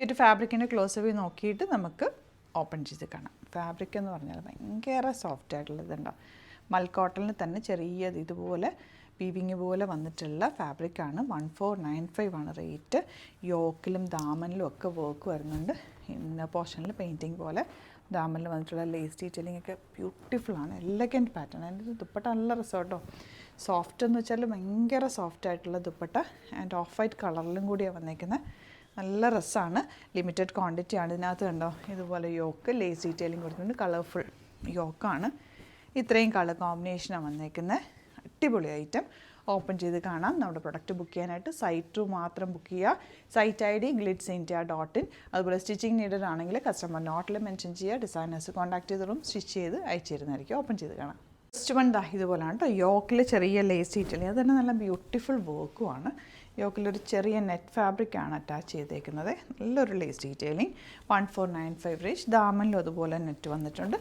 ഒരു ഫാബ്രിക്കിൻ്റെ close view നോക്കിയിട്ട് നമുക്ക് ഓപ്പൺ ചെയ്ത് കാണാം. ഫാബ്രിക് എന്ന് പറഞ്ഞാൽ ഭയങ്കര സോഫ്റ്റ് ആയിട്ടുള്ളതുണ്ടാവും. മൽ കോട്ടണിൽ തന്നെ ചെറിയത് ഇതുപോലെ വീവിങ് പോലെ വന്നിട്ടുള്ള ഫാബ്രിക്കാണ്. 1495 ആണ് റേറ്റ്. യോക്കിലും ദാമനിലും ഒക്കെ വർക്ക് വരുന്നുണ്ട്. ഇന്ന പോർഷനിൽ പെയിൻറ്റിങ് പോലെ ദാമനിൽ വന്നിട്ടുള്ള ലേസ് ഡീറ്റെയിലിംഗ് ഒക്കെ ബ്യൂട്ടിഫുള്ളാണ്. Elegant pattern. അതിൻ്റെ ദുപ്പട്ട നല്ല റിസോർട്ടോ. സോഫ്റ്റ് എന്ന് വെച്ചാൽ ഭയങ്കര സോഫ്റ്റ് ആയിട്ടുള്ള ദുപ്പട്ട ആൻഡ് ഓഫ് വൈറ്റ് കളറിലും കൂടിയാണ് വന്നേക്കുന്നത്. നല്ല രസമാണ്. ലിമിറ്റഡ് ക്വാണ്ടിറ്റി ആണ്. ഇതിനകത്ത് കണ്ടോ ഇതുപോലെ യോക്ക് ലേസ് ഡീറ്റെയിലിംഗ് കൊടുത്തിട്ടുണ്ട്. കളർഫുൾ യോക്കാണ്. ഇത്രയും കളർ കോമ്പിനേഷനാണ് വന്നേക്കുന്നത്. അടിപൊളി ഐറ്റം. ഓപ്പൺ ചെയ്ത് കാണാം. നമ്മുടെ പ്രൊഡക്റ്റ് ബുക്ക് ചെയ്യാനായിട്ട് സൈറ്റ് ത്രൂ മാത്രം ബുക്ക് ചെയ്യുക. Site ID glitzindia.in. അതുപോലെ സ്റ്റിച്ചിങ് നീഡഡ് ആണെങ്കിൽ കസ്റ്റമർ നോട്ടിൽ മെൻഷൻ ചെയ്യുക. ഡിസൈനേഴ്സ് കോൺടാക്ട് ചെയ്തിട്ടും സ്റ്റിച്ച് ചെയ്ത് അയച്ചു തരുന്നതായിരിക്കും. ഓപ്പൺ ചെയ്ത് കാണാം. ഫസ്റ്റ് വൺ ഇതുപോലെയാണ് കേട്ടോ. യോക്കിൽ ചെറിയ ലേസ് ഡീറ്റെയിലിംഗ്. അത് തന്നെ നല്ല ബ്യൂട്ടിഫുൾ വർക്കുമാണ്. യോക്കിലൊരു ചെറിയ നെറ്റ് ഫാബ്രിക്കാണ് അറ്റാച്ച് ചെയ്തേക്കുന്നത്. നല്ലൊരു ലേസ് ഡീറ്റെയിലിംഗ്. 1495 റേഞ്ച്. ദാമനിലും അതുപോലെ നെറ്റ് വന്നിട്ടുണ്ട്.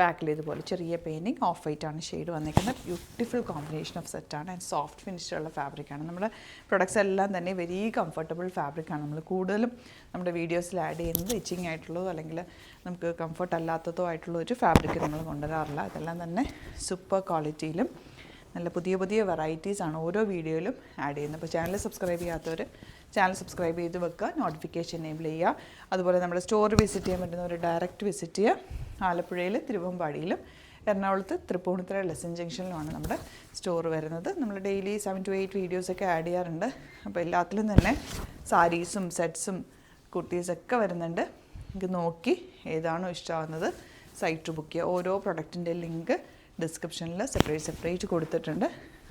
ബാക്കിൽ ഇതുപോലെ ചെറിയ പെയിൻറ്റിങ്. ഓഫ് വൈറ്റ് ആണ് ഷെയ്ഡ് വന്നിരിക്കുന്നത്. ബ്യൂട്ടിഫുൾ കോമ്പിനേഷൻ ഓഫ് സെറ്റാണ്. ആൻഡ് സോഫ്റ്റ് ഫിനിഷുള്ള ഫാബ്രിക്കാണ്. നമ്മുടെ പ്രൊഡക്ട്സ് എല്ലാം തന്നെ വെരി കംഫർട്ടബിൾ ഫാബ്രിക്കാണ്. നമ്മൾ കൂടുതലും നമ്മുടെ വീഡിയോസിൽ ആഡ് ചെയ്യുന്നത് ഇച്ചിങ് ആയിട്ടുള്ളതോ അല്ലെങ്കിൽ നമുക്ക് കംഫർട്ട് അല്ലാത്തതോ ആയിട്ടുള്ള ഒരു ഫാബ്രിക്ക് നമ്മൾ കൊണ്ടുവരാറില്ല. ഇതെല്ലാം തന്നെ സൂപ്പർ ക്വാളിറ്റിയിലും നല്ല പുതിയ പുതിയ വെറൈറ്റീസാണ് ഓരോ വീഡിയോയിലും ആഡ് ചെയ്യുന്നത്. അപ്പോൾ ചാനൽ സബ്സ്ക്രൈബ് ചെയ്യാത്തവർ ചാനൽ സബ്സ്ക്രൈബ് ചെയ്ത് വെക്കുക. നോട്ടിഫിക്കേഷൻ എനേബിൾ ചെയ്യുക. അതുപോലെ നമ്മുടെ സ്റ്റോർ വിസിറ്റ് ചെയ്യാൻ പറ്റുന്നവർ ഡയറക്റ്റ് വിസിറ്റ് ചെയ്യുക. ആലപ്പുഴയിൽ തിരുവമ്പാടിയിലും എറണാകുളത്ത് തൃപ്പൂണിത്തുറ ലെസൺ ജംഗ്ഷനിലുമാണ് നമ്മുടെ സ്റ്റോർ വരുന്നത്. നമ്മൾ ഡെയിലി 7 to 8 വീഡിയോസൊക്കെ ആഡ് ചെയ്യാറുണ്ട്. അപ്പോൾ എല്ലാത്തിലും തന്നെ സാരീസും സെറ്റ്സും കുർത്തീസൊക്കെ വരുന്നുണ്ട്. ഇത് നോക്കി ഏതാണോ ഇഷ്ടമാകുന്നത് സൈറ്റ് ബുക്ക് ചെയ്യുക. ഓരോ പ്രൊഡക്റ്റിൻ്റെ ലിങ്ക് ഡിസ്ക്രിപ്ഷനിൽ സെപ്പറേറ്റ് കൊടുത്തിട്ടുണ്ട്.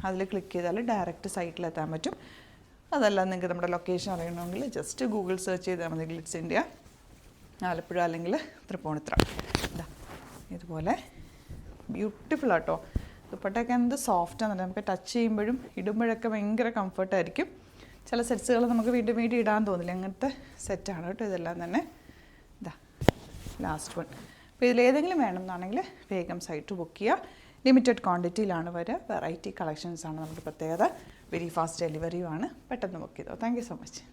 അതിൽ ക്ലിക്ക് ചെയ്താൽ ഡയറക്റ്റ് സൈറ്റിലെത്താൻ പറ്റും. അതല്ല നിങ്ങൾക്ക് നമ്മുടെ ലൊക്കേഷൻ അറിയണമെങ്കിൽ ജസ്റ്റ് ഗൂഗിൾ സെർച്ച് ചെയ്താൽ മതി. ഗ്ലിറ്റ്സ് ഇന്ത്യ ആലപ്പുഴ അല്ലെങ്കിൽ തൃപ്പൂണിത്തുറ. ഇതുപോലെ ബ്യൂട്ടിഫുൾ ആട്ടോ. ദുപ്പട്ടയൊക്കെ എന്ത് സോഫ്റ്റാണ്. നമുക്ക് ടച്ച് ചെയ്യുമ്പോഴും ഇടുമ്പോഴൊക്കെ ഭയങ്കര കംഫർട്ടായിരിക്കും. ചില സെറ്റ്സുകൾ നമുക്ക് വീണ്ടും ഇടാൻ തോന്നില്ല. അങ്ങനത്തെ സെറ്റാണ് കേട്ടോ ഇതെല്ലാം തന്നെ. Last one. അപ്പോൾ ഇതിലേതെങ്കിലും വേണമെന്നാണെങ്കിൽ വേഗം സൈറ്റ് ബുക്ക് ചെയ്യുക. ലിമിറ്റഡ് ക്വാണ്ടിറ്റിയിലാണ് വരിക. വെറൈറ്റി കളക്ഷൻസാണ് നമ്മുടെ പ്രത്യേകത. വെരി ഫാസ്റ്റ് ഡെലിവറിയുമാണ്. പെട്ടെന്ന് ബുക്ക് ചെയ്തോ. Thank you so much.